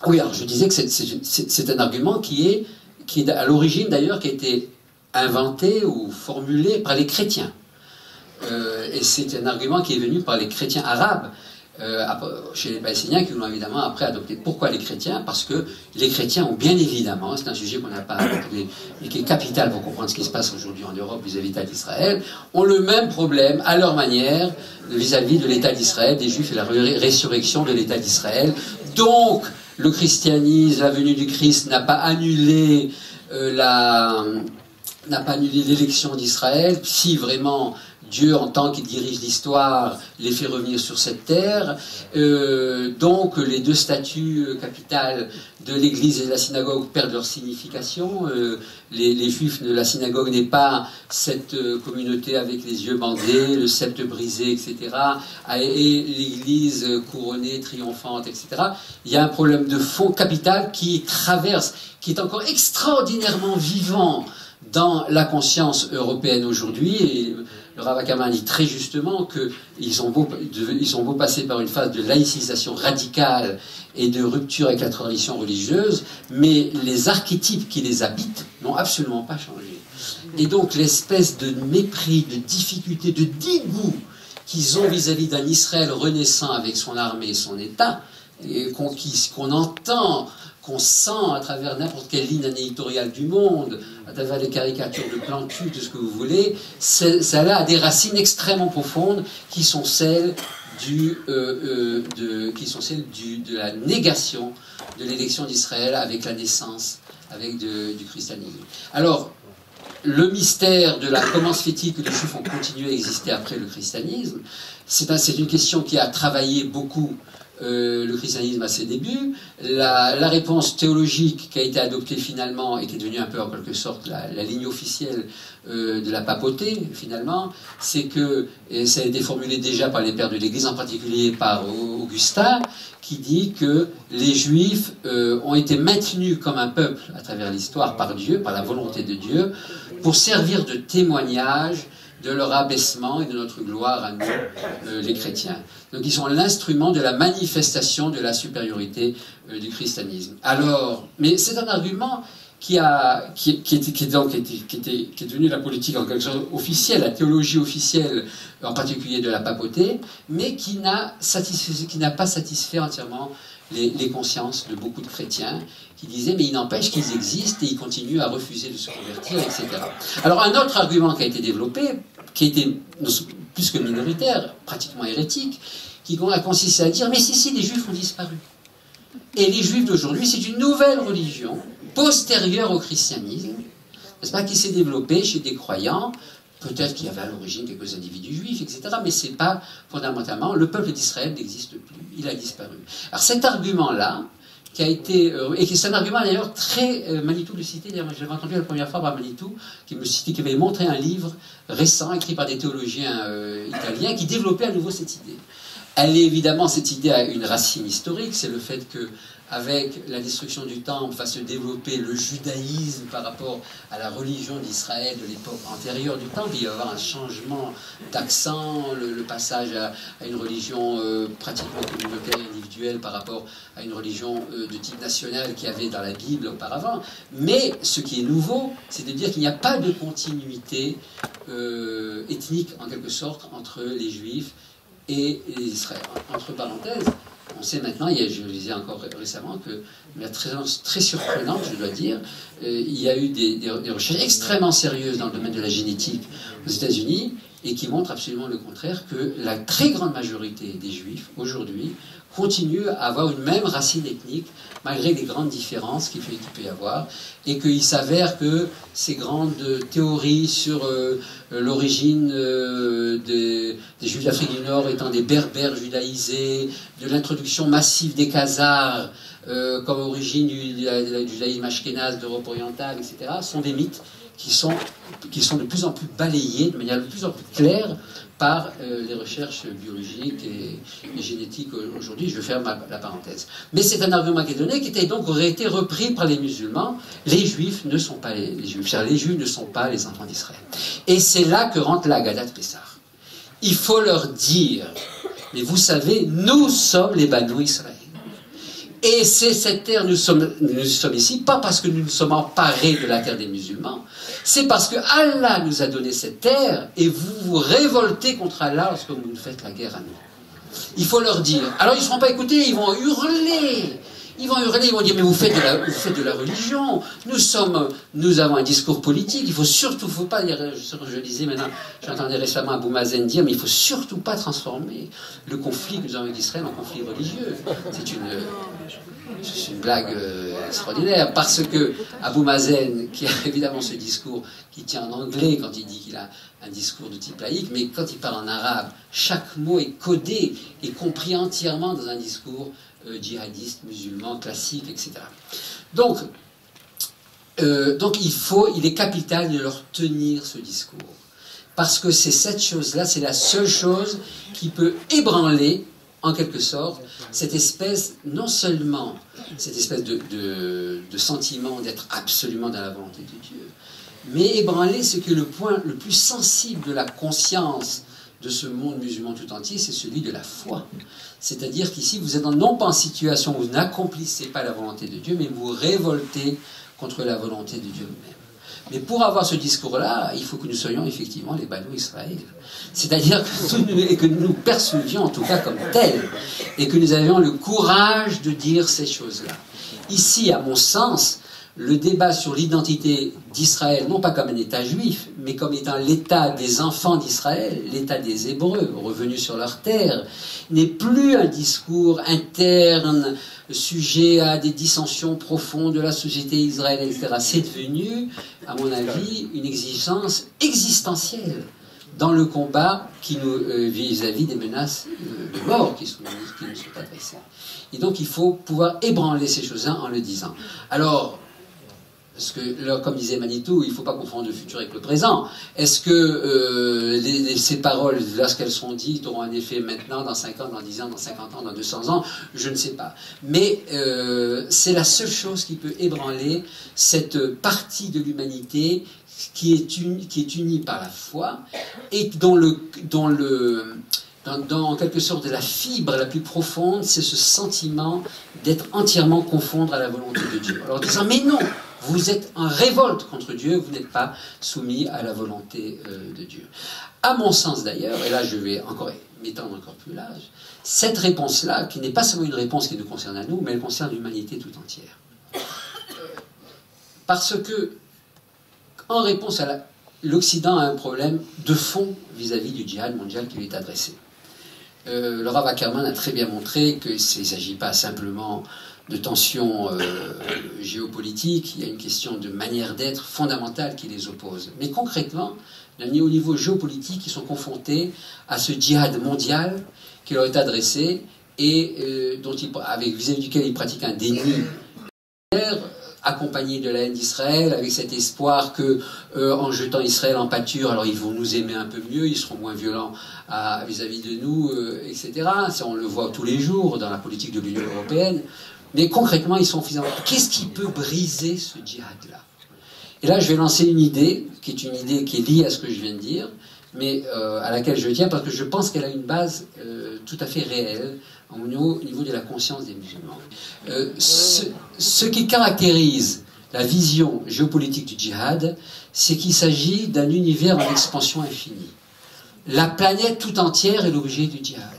oui, alors je disais que c'est un argument qui est à l'origine d'ailleurs, qui a été inventé ou formulé par les chrétiens. Et c'est un argument qui est venu par les chrétiens arabes, chez les Palestiniens, qui l'ont évidemment après adopté. Pourquoi les chrétiens? Parce que les chrétiens ont bien évidemment, c'est un sujet qu'on n'a pas abordé, mais qui est capital pour comprendre ce qui se passe aujourd'hui en Europe vis-à-vis de l'État d'Israël, ont le même problème, à leur manière, vis-à-vis de l'État d'Israël, des Juifs et la résurrection de l'État d'Israël. Donc, le christianisme, la venue du Christ n'a pas annulé l'élection d'Israël, si vraiment Dieu, en tant qu'il dirige l'histoire, les fait revenir sur cette terre. Donc les deux statuts capitales de l'église et de la synagogue perdent leur signification. Les juifs de la synagogue n'est pas cette communauté avec les yeux bandés, le sceptre brisé, etc. Et l'église couronnée, triomphante, etc. Il y a un problème de fond capital qui traverse, qui est encore extraordinairement vivant dans la conscience européenne aujourd'hui. Et le Rav Ackerman dit très justement qu'ils ont beau passer par une phase de laïcisation radicale et de rupture avec la tradition religieuse, mais les archétypes qui les habitent n'ont absolument pas changé. Et donc l'espèce de mépris, de difficulté, de dégoût qu'ils ont vis-à-vis d'un Israël renaissant avec son armée et son État, et qu'on entend, qu'on sent à travers n'importe quelle ligne éditoriale du monde, à travers les caricatures de Plantu, tout ce que vous voulez, ça a des racines extrêmement profondes qui sont celles de la négation de l'élection d'Israël avec la naissance, du christianisme. Alors, le mystère de comment se fait-il que les Juifs ont continué à exister après le christianisme, c'est une question qui a travaillé beaucoup le christianisme à ses débuts. La réponse théologique qui a été adoptée finalement et qui est devenue un peu en quelque sorte la ligne officielle de la papauté finalement, c'est que, et ça a été formulé déjà par les pères de l'Église, en particulier par Augustin, qui dit que les Juifs ont été maintenus comme un peuple à travers l'histoire par Dieu, par la volonté de Dieu, pour servir de témoignage de leur abaissement et de notre gloire à nous, les chrétiens. Donc ils sont l'instrument de la manifestation de la supériorité du christianisme. Alors, mais c'est un argument qui est devenu la politique en quelque sorte officielle, la théologie officielle, en particulier de la papauté, mais qui n'a pas satisfait entièrement les consciences de beaucoup de chrétiens qui disaient mais il n'empêche qu'ils existent et ils continuent à refuser de se convertir, etc. Alors un autre argument qui a été développé, qui était plus que minoritaire, pratiquement hérétique, qui a consisté à dire mais si les Juifs ont disparu. Et les Juifs d'aujourd'hui, c'est une nouvelle religion postérieure au christianisme, n'est-ce pas, qui s'est développée chez des croyants. Peut-être qu'il y avait à l'origine quelques individus juifs, etc. Mais ce n'est pas fondamentalement. Le peuple d'Israël n'existe plus. Il a disparu. Alors cet argument-là, qui a été. Et c'est un argument d'ailleurs très. Manitou le citait, d'ailleurs, j'avais entendu la première fois par Manitou, qui me citait, qui avait montré un livre récent, écrit par des théologiens italiens, qui développait à nouveau cette idée. Évidemment, cette idée a une racine historique, c'est le fait que, avec la destruction du temple, va se développer le judaïsme par rapport à la religion d'Israël de l'époque antérieure du temple. Il va y avoir un changement d'accent, le passage à une religion pratiquement communautaire et individuelle par rapport à une religion de type national qu'il y avait dans la Bible auparavant. Mais ce qui est nouveau, c'est de dire qu'il n'y a pas de continuité ethnique, en quelque sorte, entre les Juifs et les Israéliens. Entre parenthèses, on sait maintenant, je le disais encore récemment, que mais très surprenante, je dois dire, il y a eu des recherches extrêmement sérieuses dans le domaine de la génétique aux États-Unis et qui montrent absolument le contraire, que la très grande majorité des Juifs, aujourd'hui, continuent à avoir une même racine ethnique, malgré les grandes différences qu'il peut y avoir, et qu'il s'avère que ces grandes théories sur l'origine des Juifs d'Afrique du Nord étant des Berbères judaïsés, de l'introduction massive des Khazars comme origine du judaïsme ashkénaze d'Europe orientale, etc., sont des mythes qui sont de plus en plus balayées de manière de plus en plus claire par les recherches biologiques et génétiques aujourd'hui. Je vais faire la parenthèse. Mais c'est un argument qui est donné, qui aurait été repris par les musulmans. Les juifs ne sont pas les juifs. Les juifs ne sont pas les enfants d'Israël. Et c'est là que rentre la Haggadah de Pessah. Il faut leur dire, mais vous savez, nous sommes les Banou Israël. Et c'est cette terre, nous sommes ici, pas parce que nous nous sommes emparés de la terre des musulmans, c'est parce que Allah nous a donné cette terre et vous vous révoltez contre Allah lorsque vous nous faites la guerre à nous. Il faut leur dire. Alors ils ne seront pas écoutés, ils vont hurler. Ils vont hurler, ils vont dire, mais vous faites de la religion. Nous avons un discours politique. Il faut pas dire, je disais maintenant, j'entendais récemment Abou Mazen dire, mais il ne faut surtout pas transformer le conflit que nous avons avec Israël en conflit religieux. C'est une blague extraordinaire, parce que Abou Mazen, qui a évidemment ce discours qui tient en anglais quand il dit qu'il a un discours de type laïque, mais quand il parle en arabe, chaque mot est codé et compris entièrement dans un discours djihadiste, musulman, classique, etc. Donc il est capital de leur tenir ce discours. Parce que c'est cette chose-là, c'est la seule chose qui peut ébranler, en quelque sorte, cette espèce, non seulement cette espèce de sentiment d'être absolument dans la volonté de Dieu, mais ébranler ce qui est le point le plus sensible de la conscience de ce monde musulman tout entier, c'est celui de la foi. C'est-à-dire qu'ici, vous êtes non pas en situation où vous n'accomplissez pas la volonté de Dieu, mais vous révoltez contre la volonté de Dieu lui-même. Mais pour avoir ce discours-là, il faut que nous soyons effectivement les Banou Israël. C'est-à-dire que nous nous percevions en tout cas comme tels, et que nous avions le courage de dire ces choses-là. Ici, à mon sens, le débat sur l'identité d'Israël, non pas comme un État juif, mais comme étant l'État des enfants d'Israël, l'État des Hébreux, revenus sur leur terre, n'est plus un discours interne, sujet à des dissensions profondes de la société israélienne, etc. C'est devenu, à mon avis, une exigence existentielle dans le combat qui nous vis-à-vis des menaces de mort qui nous sont adressées. Et donc il faut pouvoir ébranler ces choses-là en le disant. Alors, parce que, comme disait Manitou, il ne faut pas confondre le futur avec le présent. Est-ce que ces paroles, lorsqu'elles sont dites, auront un effet maintenant, dans 5 ans, dans 10 ans, dans 50 ans, dans 200 ans? Je ne sais pas. Mais c'est la seule chose qui peut ébranler cette partie de l'humanité qui est unie par la foi et dont en quelque sorte, la fibre la plus profonde, c'est ce sentiment d'être entièrement confondre à la volonté de Dieu. Alors, disant, mais non, vous êtes en révolte contre Dieu, vous n'êtes pas soumis à la volonté de Dieu. À mon sens d'ailleurs, et là je vais m'étendre encore plus large, cette réponse-là, qui n'est pas seulement une réponse qui nous concerne à nous, mais elle concerne l'humanité tout entière. Parce que, en réponse à l'Occident a un problème de fond vis-à-vis du djihad mondial qui lui est adressé. Le Rav Ackerman a très bien montré qu'il ne s'agit pas simplement de tensions géopolitiques, il y a une question de manière d'être fondamentale qui les oppose. Mais concrètement, au niveau géopolitique, ils sont confrontés à ce djihad mondial qui leur est adressé et vis-à-vis duquel ils pratiquent un déni accompagné de la haine d'Israël, avec cet espoir que, en jetant Israël en pâture, alors ils vont nous aimer un peu mieux, ils seront moins violents vis-à-vis de nous, etc. Ça, on le voit tous les jours dans la politique de l'Union européenne. Mais concrètement, ils sont finalement... Qu'est-ce qui peut briser ce djihad-là? Et là, je vais lancer une idée qui est liée à ce que je viens de dire, mais à laquelle je tiens, parce que je pense qu'elle a une base tout à fait réelle au niveau de la conscience des musulmans. Ce qui caractérise la vision géopolitique du djihad, c'est qu'il s'agit d'un univers en expansion infinie. La planète tout entière est l'objet du djihad.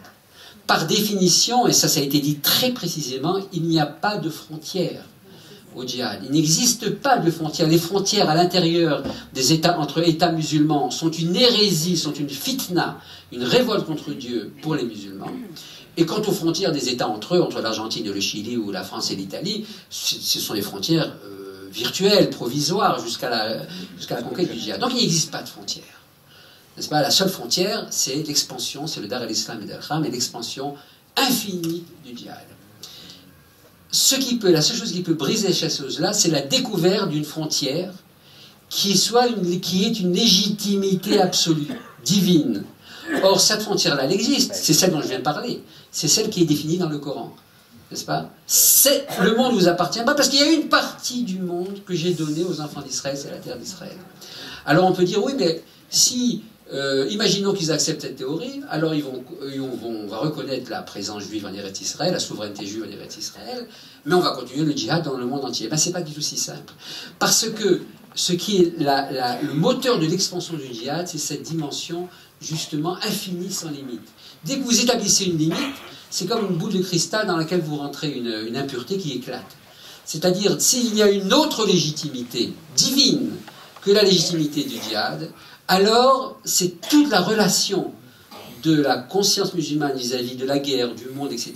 Par définition, et ça a été dit très précisément, il n'y a pas de frontières au djihad. Il n'existe pas de frontières. Les frontières à l'intérieur des États, entre États musulmans, sont une hérésie, sont une fitna, une révolte contre Dieu pour les musulmans. Et quant aux frontières des États entre eux, entre l'Argentine et le Chili ou la France et l'Italie, ce sont des frontières virtuelles, provisoires, jusqu'à la conquête du djihad. Donc il n'existe pas de frontières. N'est-ce pas? La seule frontière, c'est l'expansion, c'est le Dar al-Islam et al-Kham, et l'expansion infinie du djihad. La seule chose qui peut briser cette chose-là, c'est la découverte d'une frontière qui est une légitimité absolue, divine. Or, cette frontière-là, elle existe. C'est celle dont je viens de parler. C'est celle qui est définie dans le Coran. N'est-ce pas? Le monde ne vous appartient pas parce qu'il y a une partie du monde que j'ai donnée aux enfants d'Israël, c'est la terre d'Israël. Alors on peut dire, oui, mais si, imaginons qu'ils acceptent cette théorie, alors on va reconnaître la présence juive en Eretz Israël, la souveraineté juive en Eretz Israël, mais on va continuer le djihad dans le monde entier. Ben, c'est pas du tout si simple. Parce que ce qui est le moteur de l'expansion du djihad, c'est cette dimension justement infinie sans limite. Dès que vous établissez une limite, c'est comme une boule de cristal dans laquelle vous rentrez une impureté qui éclate. C'est-à-dire, s'il y a une autre légitimité divine que la légitimité du djihad, alors c'est toute la relation de la conscience musulmane vis-à-vis de la guerre, du monde, etc.,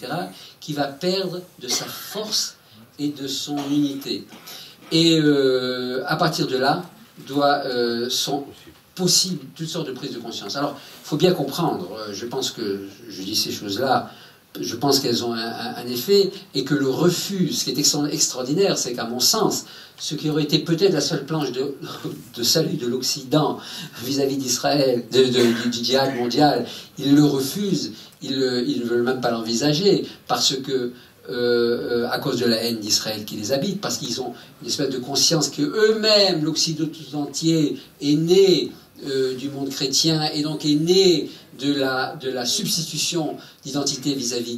qui va perdre de sa force et de son unité. Et à partir de là, sont possibles toutes sortes de prises de conscience. Alors, il faut bien comprendre, je pense que je dis ces choses-là, je pense qu'elles ont un effet, et que le refus, ce qui est extraordinaire, c'est qu'à mon sens, ce qui aurait été peut-être la seule planche de salut de l'Occident vis-à-vis d'Israël, du djihad mondial, ils le refusent, ils ne veulent même pas l'envisager, parce que, à cause de la haine d'Israël qui les habite, parce qu'ils ont une espèce de conscience que eux-mêmes, l'Occident tout entier, est né du monde chrétien, et donc est né de la substitution d'identité vis-à-vis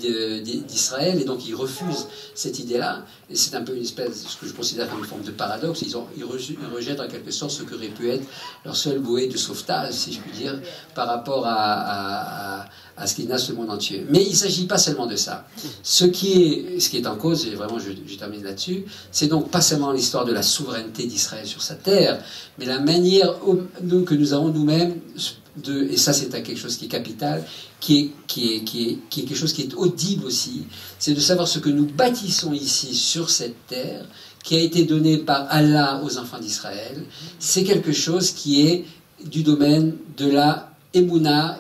d'Israël, et donc ils refusent cette idée-là, et c'est un peu une espèce, ce que je considère comme une forme de paradoxe, ils rejettent en quelque sorte ce qu'aurait pu être leur seule bouée de sauvetage, si je puis dire, par rapport à ce qui naisse le monde entier. Mais il ne s'agit pas seulement de ça. Ce qui est en cause, et vraiment je termine là-dessus, c'est donc pas seulement l'histoire de la souveraineté d'Israël sur sa terre, mais la manière que nous avons nous-mêmes, et ça c'est quelque chose qui est capital, qui est quelque chose qui est audible aussi, c'est de savoir ce que nous bâtissons ici sur cette terre, qui a été donnée par Allah aux enfants d'Israël. C'est quelque chose qui est du domaine de la Emouna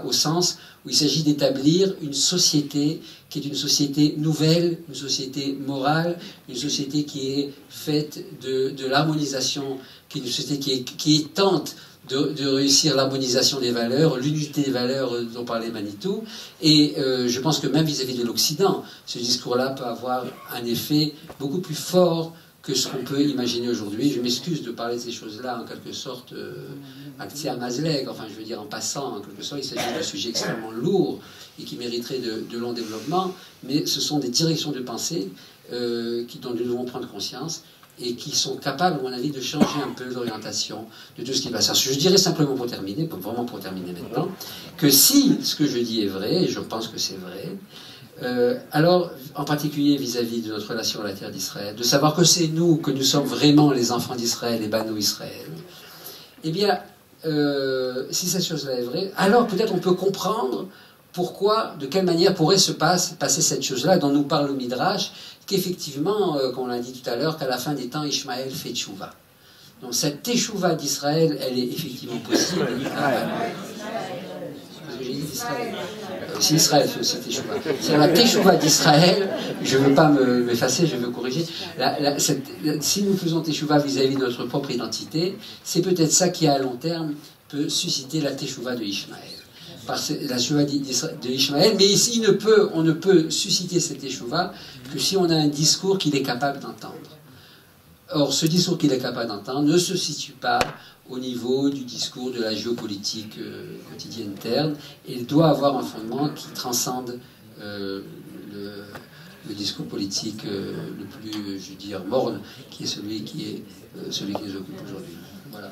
au sens où il s'agit d'établir une société qui est une société nouvelle, une société morale, une société qui est faite de l'harmonisation, qui est une société qui tente de réussir l'harmonisation des valeurs, l'unité des valeurs dont parlait Manitou. Et je pense que même vis-à-vis de l'Occident, ce discours-là peut avoir un effet beaucoup plus fort que ce qu'on peut imaginer aujourd'hui. Je m'excuse de parler de ces choses-là en quelque sorte actia mazleg, enfin je veux dire en passant, en quelque sorte, il s'agit d'un sujet extrêmement lourd et qui mériterait de long développement, mais ce sont des directions de pensée dont nous devons prendre conscience et qui sont capables, à mon avis, de changer un peu l'orientation de tout ce qui va se faire. Je dirais simplement pour terminer, vraiment pour terminer maintenant, que si ce que je dis est vrai, et je pense que c'est vrai, alors, en particulier vis-à-vis de notre relation à la terre d'Israël, de savoir que c'est nous, que nous sommes vraiment les enfants d'Israël, les Banu Israël, eh bien, si cette chose-là est vraie, alors peut-être on peut comprendre pourquoi, de quelle manière pourrait se passer cette chose-là dont nous parle le Midrash, qu'effectivement, comme on l'a dit tout à l'heure, qu'à la fin des temps, Ishmaël fait tchouva. Donc cette teshuva d'Israël, elle est effectivement possible. J'ai dit d'Israël. C'est Israël fait aussi teshuva. C'est la teshuva d'Israël, je ne veux pas m'effacer, je veux corriger. Si nous faisons teshuva vis-à-vis de notre propre identité, c'est peut-être ça qui, à long terme, peut susciter la teshuva de Ishmaël. La teshuva de Ishmaël, mais ici on ne peut susciter cette teshuva que si on a un discours qu'il est capable d'entendre. Or, ce discours qu'il est capable d'entendre ne se situe pas au niveau du discours de la géopolitique quotidienne interne, et il doit avoir un fondement qui transcende le discours politique le plus, je veux dire, morne, qui est celui qui nous occupe aujourd'hui. Voilà.